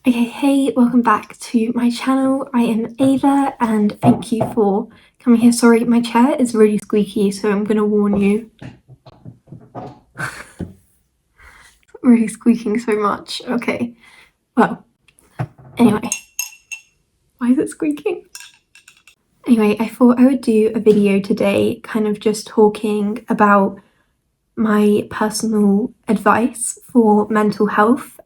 Okay, hey, welcome back to my channel. I am Ava and thank you for coming here. Sorry, my chair is really squeaky, so I'm gonna warn you. Really squeaking so much. Okay, well, anyway. Why is it squeaking? Anyway, I thought I would do a video today kind of just talking about my personal advice for mental health.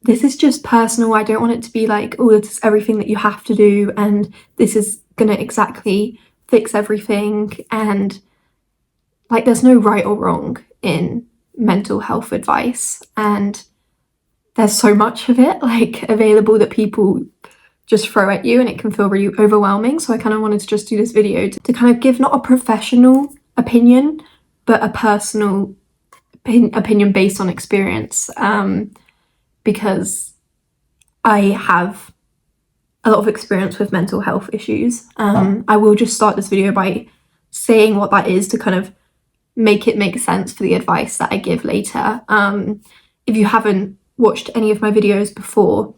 This is just personal. I don't want it to be like, oh, this is everything that you have to do and this is gonna exactly fix everything, and like there's no right or wrong in mental health advice, and there's so much of it like available that people just throw at you and it can feel really overwhelming. So I kind of wanted to just do this video to kind of give not a professional opinion but a personal opinion based on experience, because I have a lot of experience with mental health issues. I will just start this video by saying what that is to kind of make it make sense for the advice that I give later. If you haven't watched any of my videos before,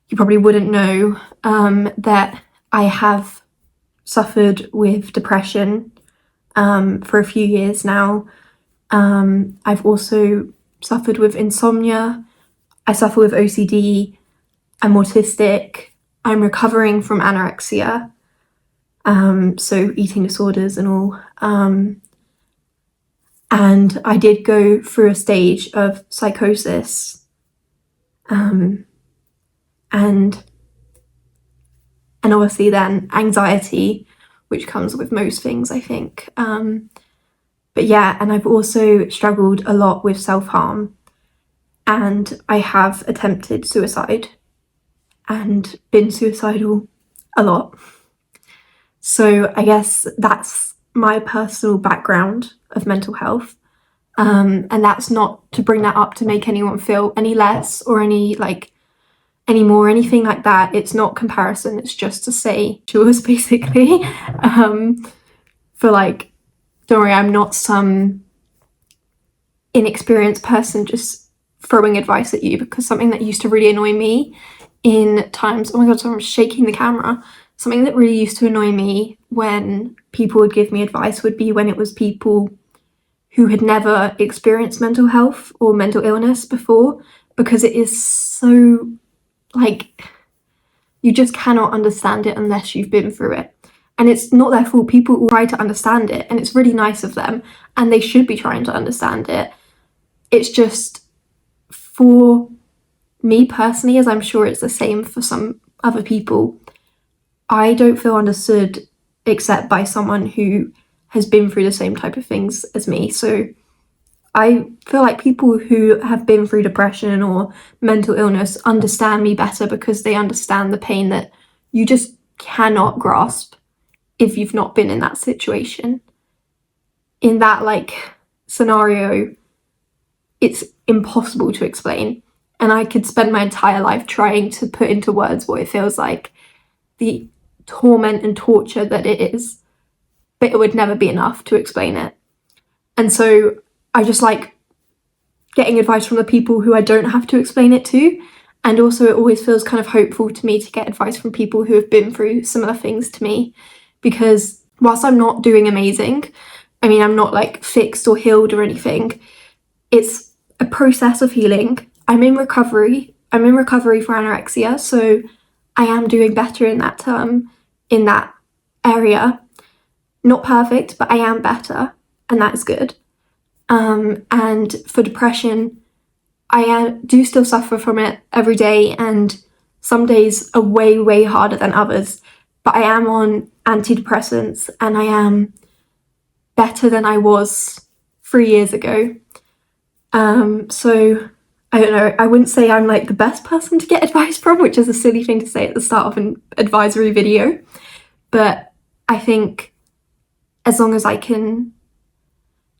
you probably wouldn't know that I have suffered with depression for a few years now. I've also suffered with insomnia. I suffer with OCD. I'm autistic. I'm recovering from anorexia, so eating disorders and all. And I did go through a stage of psychosis, and obviously then anxiety, which comes with most things, I think. But yeah, and I've also struggled a lot with self-harm, and I have attempted suicide and been suicidal a lot. So I guess that's my personal background of mental health. And that's not to bring that up to make anyone feel any less or any more, anything like that. It's not comparison, it's just to say yours basically. For like, don't worry, I'm not some inexperienced person just throwing advice at you, because something that used to really annoy me in times, oh my god, so I'm shaking the camera. Something that really used to annoy me when people would give me advice would be when it was people who had never experienced mental health or mental illness before, because it is so, like, you just cannot understand it unless you've been through it. And it's not their fault. People try to understand it, and it's really nice of them, and they should be trying to understand it. It's just, for me personally, as I'm sure it's the same for some other people, I don't feel understood except by someone who has been through the same type of things as me. So I feel like people who have been through depression or mental illness understand me better, because they understand the pain that you just cannot grasp if you've not been in that situation. In that scenario, it's impossible to explain. And I could spend my entire life trying to put into words what it feels like, the torment and torture that it is, but it would never be enough to explain it. And so I just like getting advice from the people who I don't have to explain it to. And also it always feels kind of hopeful to me to get advice from people who have been through similar things to me, because whilst I'm not doing amazing, I mean, I'm not like fixed or healed or anything, it's a process of healing. I'm in recovery for anorexia, so I am doing better in that term, in that area. Not perfect, but I am better, and that is good. And for depression, I do still suffer from it every day, and some days are way, way harder than others, but I am on antidepressants and I am better than I was 3 years ago. So I don't know, I wouldn't say I'm like the best person to get advice from, which is a silly thing to say at the start of an advisory video, but I think as long as I can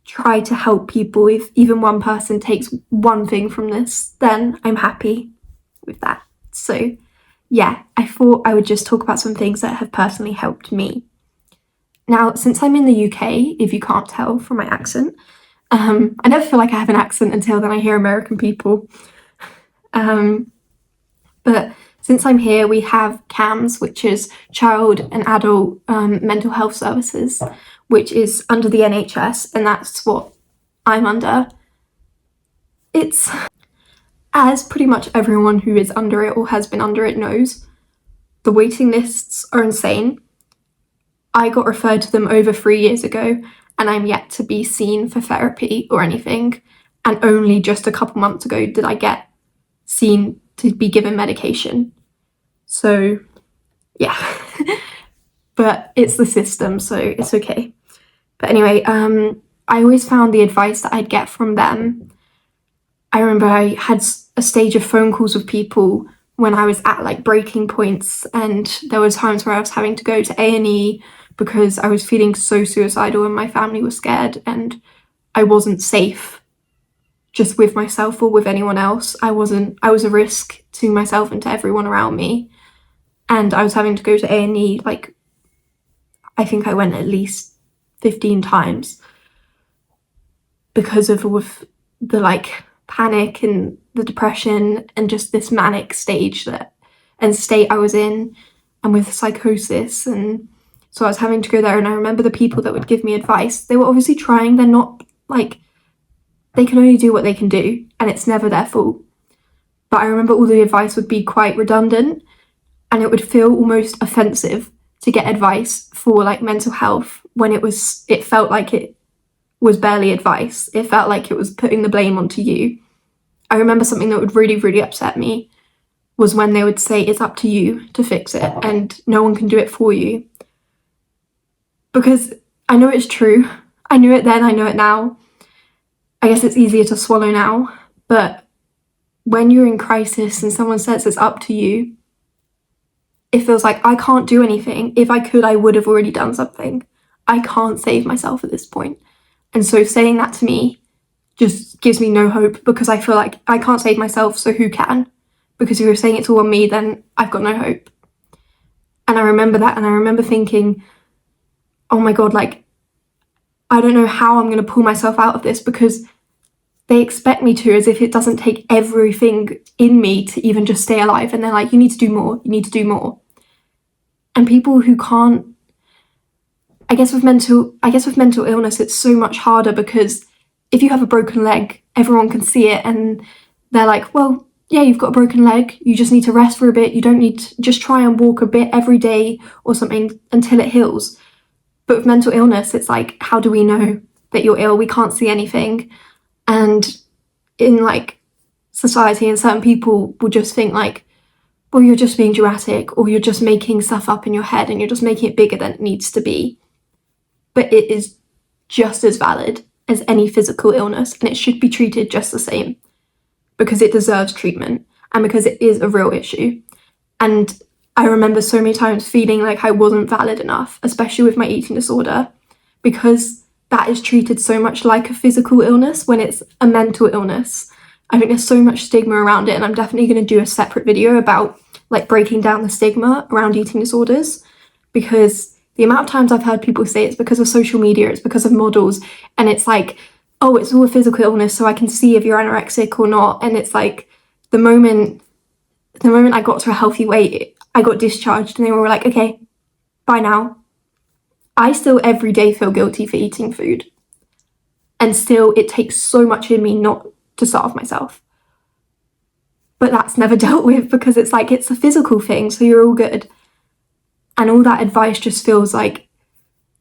try to help people, if even one person takes one thing from this, then I'm happy with that. So yeah, I thought I would just talk about some things that have personally helped me. Now, since I'm in the UK, if you can't tell from my accent, I never feel like I have an accent until then I hear American people. But since I'm here, we have CAMS, which is Child and Adult Mental Health Services, which is under the NHS, and that's what I'm under. It's, as pretty much everyone who is under it or has been under it knows, the waiting lists are insane. I got referred to them over 3 years ago, and I'm yet to be seen for therapy or anything. And only just a couple months ago did I get seen to be given medication. So, yeah. But it's the system, so it's okay. But anyway, I always found the advice that I'd get from them. I remember I had a stage of phone calls with people when I was at like breaking points, and there was times where I was having to go to A&E because I was feeling so suicidal and my family was scared and I wasn't safe just with myself or with anyone else. I was a risk to myself and to everyone around me. And I was having to go to A&E, like, I think I went at least 15 times because of all of the like panic and the depression and just this manic stage and state I was in, and with psychosis. And so I was having to go there, and I remember the people that would give me advice, they were obviously trying. They're not like, they can only do what they can do, and it's never their fault. But I remember all the advice would be quite redundant, and it would feel almost offensive to get advice for like mental health when it felt like it was barely advice. It felt like it was putting the blame onto you. I remember something that would really, really upset me was when they would say it's up to you to fix it and no one can do it for you. Because I know it's true. I knew it then, I know it now. I guess it's easier to swallow now, but when you're in crisis and someone says it's up to you, it feels like I can't do anything. If I could, I would have already done something. I can't save myself at this point. And so saying that to me just gives me no hope, because I feel like I can't save myself, so who can? Because if you're saying it's all on me, then I've got no hope. And I remember that, and I remember thinking, oh my God, like, I don't know how I'm going to pull myself out of this, because they expect me to, as if it doesn't take everything in me to even just stay alive. And they're like, you need to do more, you need to do more. And people who can't, I guess with mental illness, it's so much harder, because if you have a broken leg, everyone can see it, and they're like, well, yeah, you've got a broken leg, you just need to rest for a bit, you don't need to just try and walk a bit every day or something until it heals. But with mental illness, it's like, how do we know that you're ill? We can't see anything. And in like society, and certain people will just think like, well, you're just being dramatic, or you're just making stuff up in your head and you're just making it bigger than it needs to be. But it is just as valid as any physical illness, and it should be treated just the same, because it deserves treatment and because it is a real issue. And I remember so many times feeling like I wasn't valid enough, especially with my eating disorder, because that is treated so much like a physical illness when it's a mental illness. I think there's so much stigma around it, and I'm definitely going to do a separate video about like breaking down the stigma around eating disorders, because the amount of times I've heard people say it's because of social media, it's because of models, and it's like, oh, it's all a physical illness, so I can see if you're anorexic or not. And it's like, the moment I got to a healthy weight, I got discharged, and they were like, okay, bye now. I still every day feel guilty for eating food, and still it takes so much in me not to starve myself. But that's never dealt with, because it's like, it's a physical thing, so you're all good. And all that advice just feels like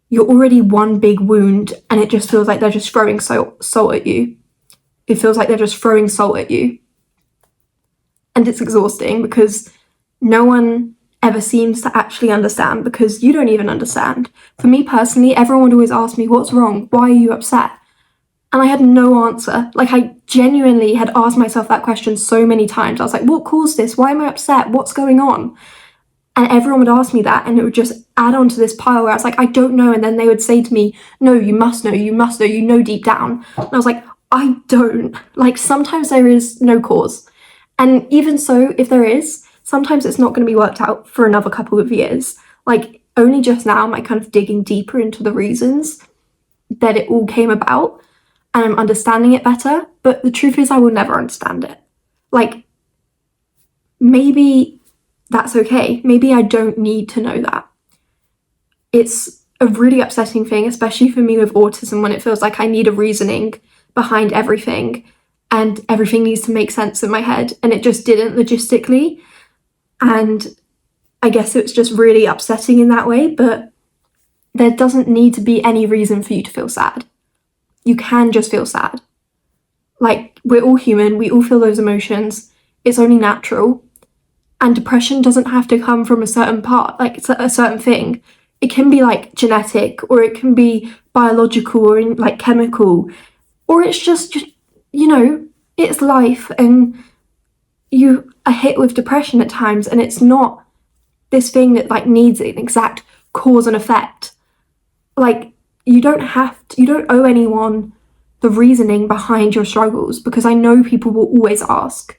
you're already one big wound, and it just feels like they're just throwing salt at you. It feels like they're just throwing salt at you. And it's exhausting, because no one ever seems to actually understand, because you don't even understand. For me personally, everyone would always ask me, what's wrong? Why are you upset? And I had no answer. Like, I genuinely had asked myself that question so many times. I was like, what caused this? Why am I upset? What's going on? And everyone would ask me that, and it would just add on to this pile where I was like, I don't know. And then they would say to me, no, you must know, you know deep down. And I was like, I don't. Like, sometimes there is no cause. And even so, if there is, sometimes it's not going to be worked out for another couple of years. Like, only just now am I kind of digging deeper into the reasons that it all came about, and I'm understanding it better. But the truth is, I will never understand it. Like, maybe that's okay. Maybe I don't need to know that. It's a really upsetting thing, especially for me with autism, when it feels like I need a reasoning behind everything and everything needs to make sense in my head, and it just didn't logistically. And I guess it's just really upsetting in that way, but there doesn't need to be any reason for you to feel sad. You can just feel sad. Like, we're all human, we all feel those emotions. It's only natural. And depression doesn't have to come from a certain part, like it's a certain thing. It can be like genetic, or it can be biological, or like chemical, or it's just it's life, and you are hit with depression at times, and it's not this thing that like needs an exact cause and effect. Like, you don't owe anyone the reasoning behind your struggles, because I know people will always ask.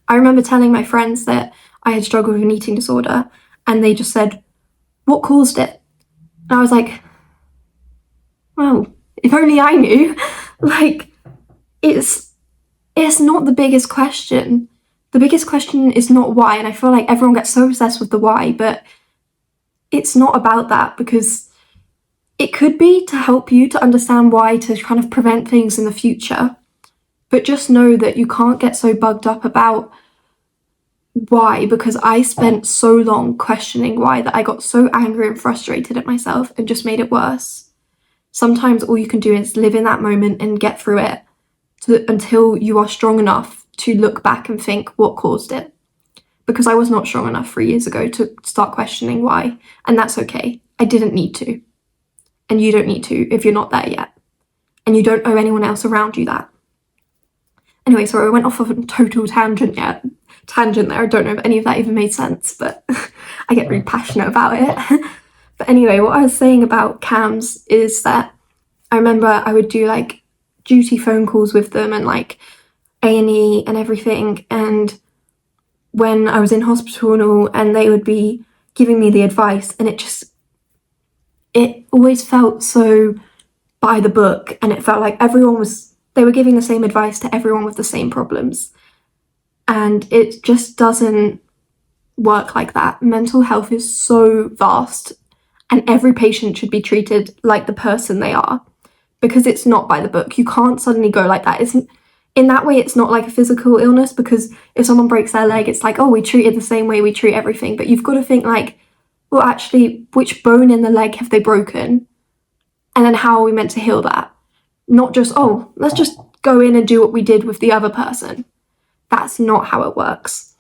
I remember telling my friends that I had struggled with an eating disorder, and they just said, "What caused it?" And I was like, well, if only I knew. Like, it's not the biggest question. The biggest question is not why, and I feel like everyone gets so obsessed with the why, but it's not about that, because it could be to help you to understand why, to kind of prevent things in the future. But just know that you can't get so bugged up about why, because I spent so long questioning why that I got so angry and frustrated at myself and just made it worse. Sometimes all you can do is live in that moment and get through it until you are strong enough to look back and think what caused it. Because I was not strong enough 3 years ago to start questioning why, and that's okay. I didn't need to. And you don't need to if you're not there yet. And you don't owe anyone else around you that. Anyway, sorry, I went off of a total tangent there. I don't know if any of that even made sense, but I get really passionate about it. But anyway, what I was saying about CAMHS is that I remember I would do like duty phone calls with them and like A&E and everything, and when I was in hospital and all, and they would be giving me the advice, and it always felt so by the book, and it felt like they were giving the same advice to everyone with the same problems. And it just doesn't work like that. Mental health is so vast, and every patient should be treated like the person they are, because it's not by the book. You can't suddenly go like that. In that way, it's not like a physical illness, because if someone breaks their leg, it's like, oh, we treat it the same way we treat everything. But you've got to think like, well, actually, which bone in the leg have they broken? And then how are we meant to heal that? Not just, oh, let's just go in and do what we did with the other person. That's not how it works.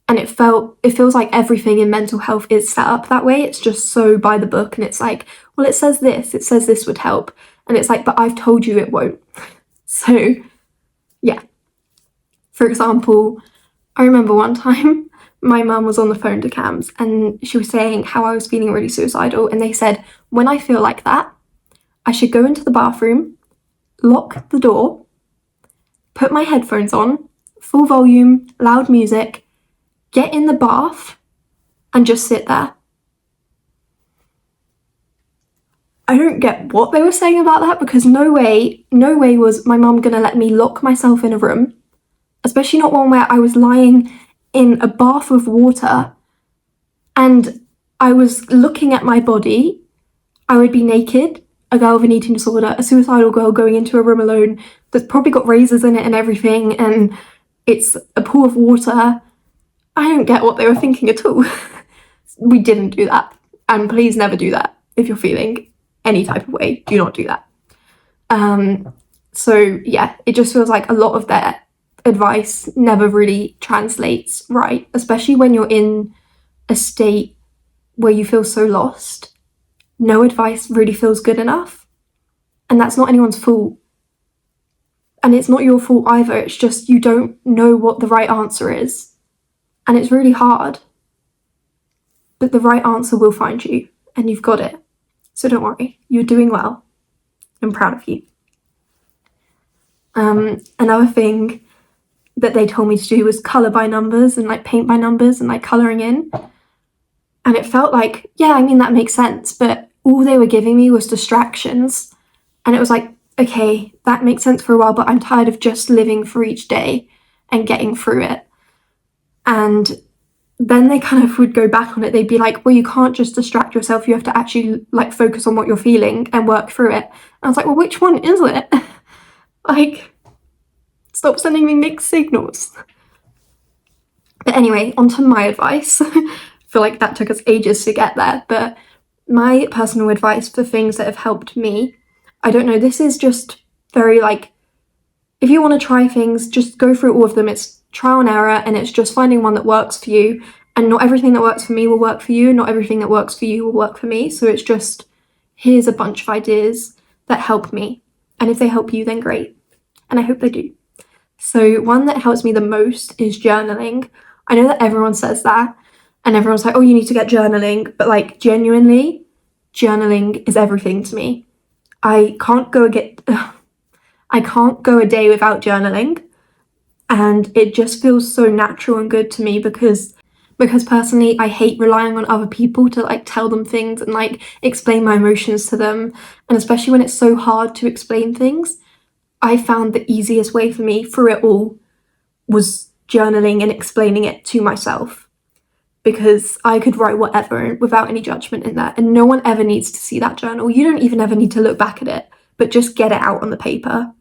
And it feels like everything in mental health is set up that way. It's just so by the book, and it's like, well, it says this would help. And it's like, but I've told you it won't. So, yeah. For example, I remember one time my mum was on the phone to CAMHS, and she was saying how I was feeling really suicidal, and they said, when I feel like that, I should go into the bathroom, lock the door, put my headphones on, full volume, loud music, get in the bath, and just sit there. I don't get what they were saying about that, because no way was my mum gonna let me lock myself in a room, especially not one where I was lying in a bath of water and I was looking at my body. I would be naked, a girl with an eating disorder, a suicidal girl going into a room alone that's probably got razors in it and everything, and it's a pool of water. I don't get what they were thinking at all. We didn't do that. And please never do that. If you're feeling any type of way, do not do that. So yeah, it just feels like a lot of their advice never really translates right, especially when you're in a state where you feel so lost. No advice really feels good enough. And that's not anyone's fault. And it's not your fault either. It's just you don't know what the right answer is. And it's really hard. But the right answer will find you, and you've got it. So don't worry, you're doing well. I'm proud of you. Another thing that they told me to do was colour by numbers and like paint by numbers and like colouring in. And it felt like, yeah, I mean, that makes sense, but all they were giving me was distractions. And it was like, okay, that makes sense for a while, but I'm tired of just living for each day and getting through it. And then they kind of would go back on it. They'd be like, well, you can't just distract yourself. You have to actually like focus on what you're feeling and work through it. And I was like, well, which one is it? Like, stop sending me mixed signals. But anyway, onto my advice. I feel like that took us ages to get there, but my personal advice for things that have helped me, I don't know, this is just very like, if you want to try things, just go through all of them. It's trial and error, and it's just finding one that works for you. And not everything that works for me will work for you. Not everything that works for you will work for me. So it's just, here's a bunch of ideas that help me. And if they help you, then great. And I hope they do. So one that helps me the most is journaling. I know that everyone says that, and everyone's like, oh, you need to get journaling. But like, genuinely, journaling is everything to me. I can't go a day without journaling. And it just feels so natural and good to me because personally I hate relying on other people to like tell them things and like explain my emotions to them. And especially when it's so hard to explain things, I found the easiest way for me through it all was journaling and explaining it to myself, because I could write whatever without any judgment in that, and no one ever needs to see that journal. You don't even ever need to look back at it, but just get it out on the paper.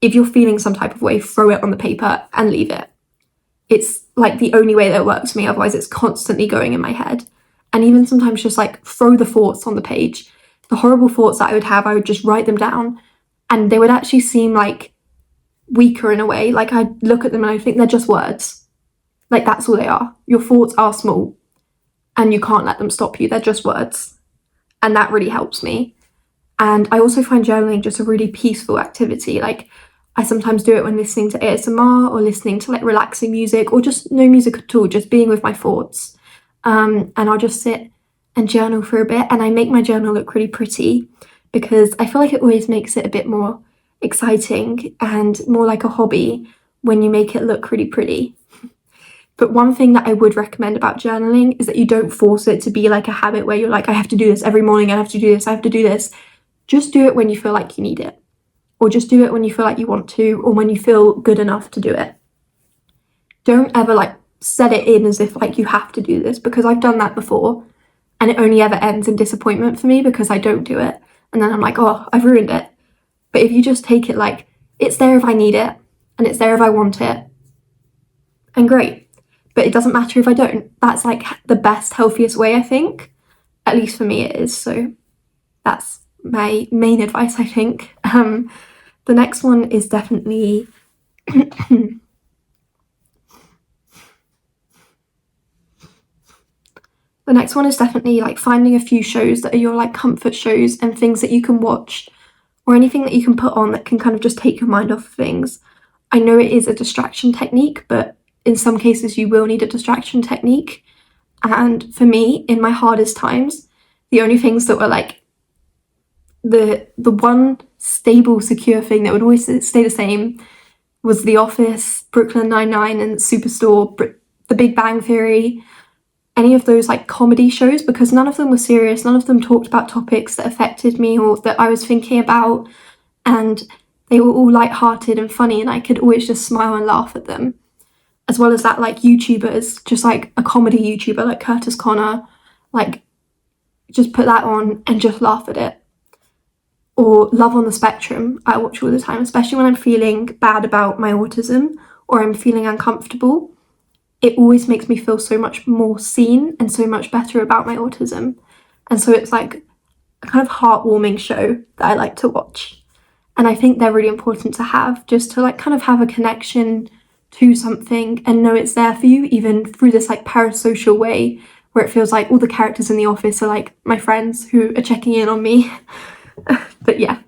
If you're feeling some type of way, throw it on the paper and leave it. It's like the only way that works for me, otherwise it's constantly going in my head. And even sometimes just like throw the thoughts on the page. The horrible thoughts that I would just write them down, and they would actually seem like weaker in a way. Like I'd look at them and I think they're just words. Like that's all they are. Your thoughts are small and you can't let them stop you. They're just words. And that really helps me. And I also find journaling just a really peaceful activity. Like I sometimes do it when listening to ASMR or listening to like relaxing music, or just no music at all, just being with my thoughts. And I'll just sit and journal for a bit, and I make my journal look really pretty because I feel like it always makes it a bit more exciting and more like a hobby when you make it look really pretty. But one thing that I would recommend about journaling is that you don't force it to be like a habit where you're like, I have to do this every morning, I have to do this, I have to do this. Just do it when you feel like you need it, or just do it when you feel like you want to, or when you feel good enough to do it. Don't ever like set it in as if like you have to do this, because I've done that before and it only ever ends in disappointment for me because I don't do it. And then I'm like, oh, I've ruined it. But if you just take it like, it's there if I need it, and it's there if I want it, and great. But it doesn't matter if I don't. That's like the best, healthiest way, I think. At least for me it is. So that's my main advice, I think. The next one is definitely the next one is definitely like finding a few shows that are your like comfort shows and things that you can watch, or anything that you can put on that can kind of just take your mind off of things. I know it is a distraction technique, but in some cases you will need a distraction technique. And for me, in my hardest times, the only things that were like the one stable, secure thing that would always stay the same was The Office, Brooklyn Nine-Nine, and Superstore, The Big Bang Theory, any of those like comedy shows, because none of them were serious, none of them talked about topics that affected me or that I was thinking about, and they were all light-hearted and funny, and I could always just smile and laugh at them. As well as that, like YouTubers, just like a comedy YouTuber like Curtis Connor, like just put that on and just laugh at it. Or Love on the Spectrum, I watch all the time, especially when I'm feeling bad about my autism or I'm feeling uncomfortable. It always makes me feel so much more seen and so much better about my autism. And so it's like a kind of heartwarming show that I like to watch. And I think they're really important to have, just to like kind of have a connection to something and know it's there for you, even through this like parasocial way where it feels like all the characters in The Office are like my friends who are checking in on me. But yeah.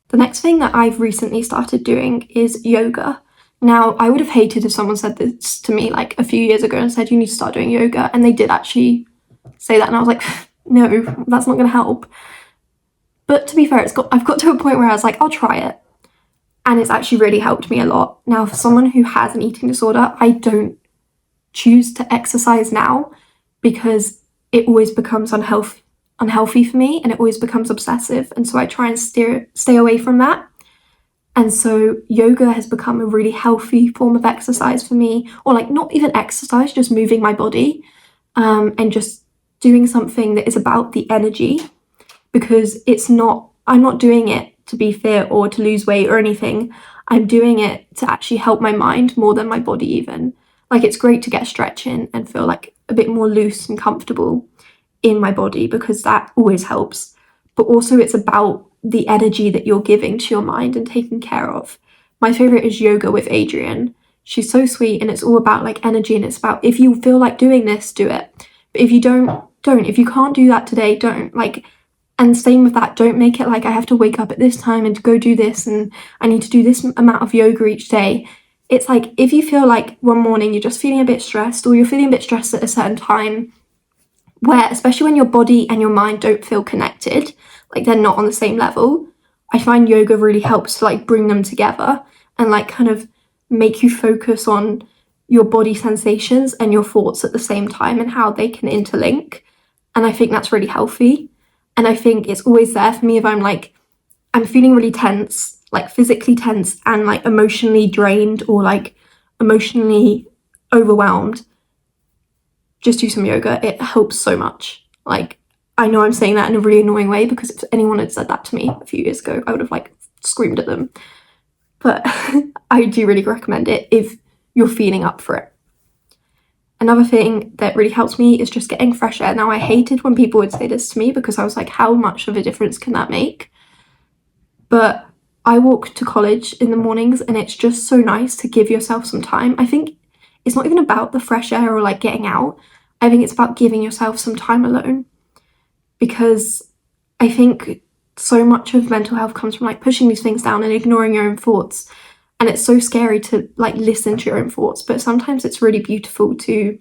The next thing that I've recently started doing is yoga. Now, I would have hated if someone said this to me like a few years ago and said, you need to start doing yoga. And they did actually say that. And I was like, no, that's not going to help. But to be fair, I've got to a point where I was like, I'll try it. And it's actually really helped me a lot. Now, for someone who has an eating disorder, I don't choose to exercise now because it always becomes unhealthy for me, and it always becomes obsessive. And so I try and stay away from that. And so yoga has become a really healthy form of exercise for me, or like not even exercise, just moving my body, and just doing something that is about the energy, because I'm not doing it to be fit or to lose weight or anything. I'm doing it to actually help my mind more than my body even. Like, it's great to get stretch in and feel like a bit more loose and comfortable in my body, because that always helps. But also it's about the energy that you're giving to your mind and taking care of. My favorite is Yoga with Adriene. She's so sweet, and it's all about like energy, and it's about, if you feel like doing this, do it. But if you don't. If you can't do that today, don't. Like, and same with that, don't make it like I have to wake up at this time and go do this, and I need to do this amount of yoga each day. It's like, if you feel like one morning you're just feeling a bit stressed, or you're feeling a bit stressed at a certain time, where, especially when your body and your mind don't feel connected, like they're not on the same level, I find yoga really helps to like bring them together and like kind of make you focus on your body sensations and your thoughts at the same time and how they can interlink. And I think that's really healthy. And I think it's always there for me if I'm feeling really tense, like physically tense and like emotionally drained or like emotionally overwhelmed. Just do some yoga. It helps so much. Like, I know I'm saying that in a really annoying way, because if anyone had said that to me a few years ago, I would have like screamed at them. But I do really recommend it if you're feeling up for it. Another thing that really helps me is just getting fresh air. Now, I hated when people would say this to me, because I was like, how much of a difference can that make? But I walk to college in the mornings, and it's just so nice to give yourself some time. I think it's not even about the fresh air or like getting out. I think it's about giving yourself some time alone, because I think so much of mental health comes from like pushing these things down and ignoring your own thoughts. And it's so scary to like listen to your own thoughts, but sometimes it's really beautiful to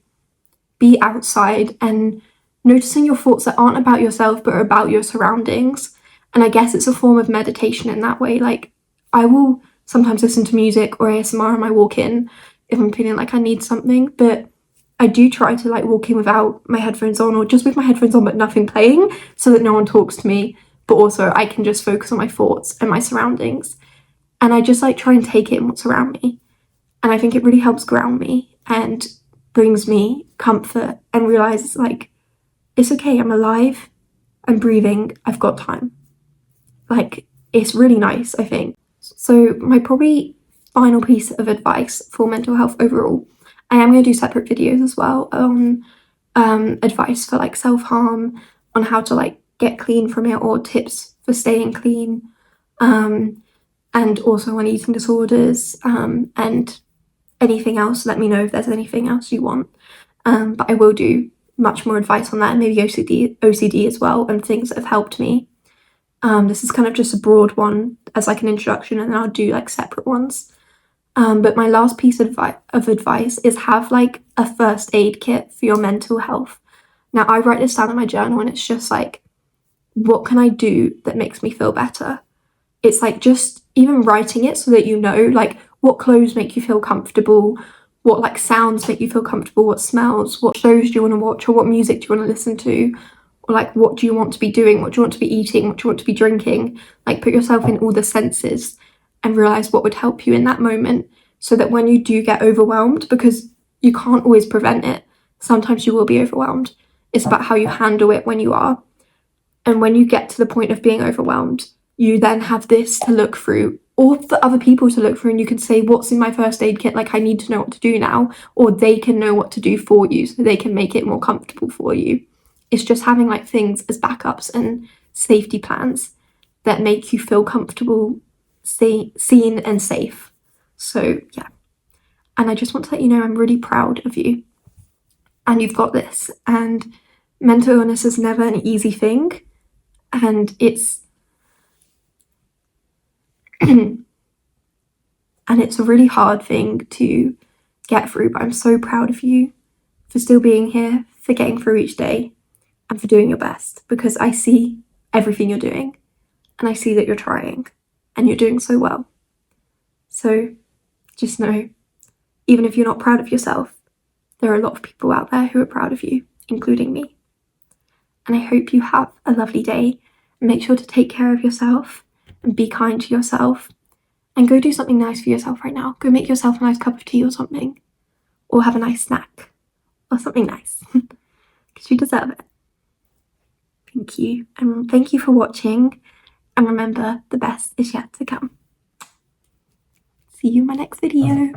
be outside and noticing your thoughts that aren't about yourself but are about your surroundings. And I guess it's a form of meditation in that way. Like, I will sometimes listen to music or ASMR on my walk in if I'm feeling like I need something, but I do try to like walk in without my headphones on, or just with my headphones on but nothing playing, so that no one talks to me, but also I can just focus on my thoughts and my surroundings. And I just like try and take in what's around me. And I think it really helps ground me and brings me comfort, and realizes like, it's okay, I'm alive, I'm breathing, I've got time. Like, it's really nice, I think. So my probably final piece of advice for mental health overall, I am going to do separate videos as well on advice for like self-harm, on how to like get clean from it, or tips for staying clean, and also on eating disorders, and anything else. Let me know if there's anything else you want. But I will do much more advice on that, and maybe OCD as well, and things that have helped me. This is kind of just a broad one as like an introduction, and then I'll do like separate ones. But my last piece of advice is have like a first aid kit for your mental health. Now, I write this down in my journal, and it's just like, what can I do that makes me feel better? It's like just even writing it so that you know, like, what clothes make you feel comfortable, what like sounds make you feel comfortable, what smells, what shows do you want to watch, or what music do you want to listen to, or like, what do you want to be doing, what do you want to be eating, what do you want to be drinking. Like, put yourself in all the senses and realize what would help you in that moment, so that when you do get overwhelmed, because you can't always prevent it, sometimes you will be overwhelmed, it's about how you handle it when you are. And when you get to the point of being overwhelmed, you then have this to look through, or for other people to look through, and you can say, what's in my first aid kit? Like, I need to know what to do now, or they can know what to do for you, so they can make it more comfortable for you. It's just having like things as backups and safety plans that make you feel comfortable, seen and safe. So yeah, and I just want to let you know I'm really proud of you, and you've got this. And mental illness is never an easy thing, and it's and it's a really hard thing to get through, but I'm so proud of you for still being here, for getting through each day, and for doing your best, because I see everything you're doing, and I see that you're trying, and you're doing so well. So just know, even if you're not proud of yourself, there are a lot of people out there who are proud of you, including me. And I hope you have a lovely day, and make sure to take care of yourself and be kind to yourself. and go do something nice for yourself right now. Go make yourself a nice cup of tea or something, or have a nice snack or something nice, because you deserve it. Thank you, and thank you for watching, and remember, the best is yet to come. See you in my next video.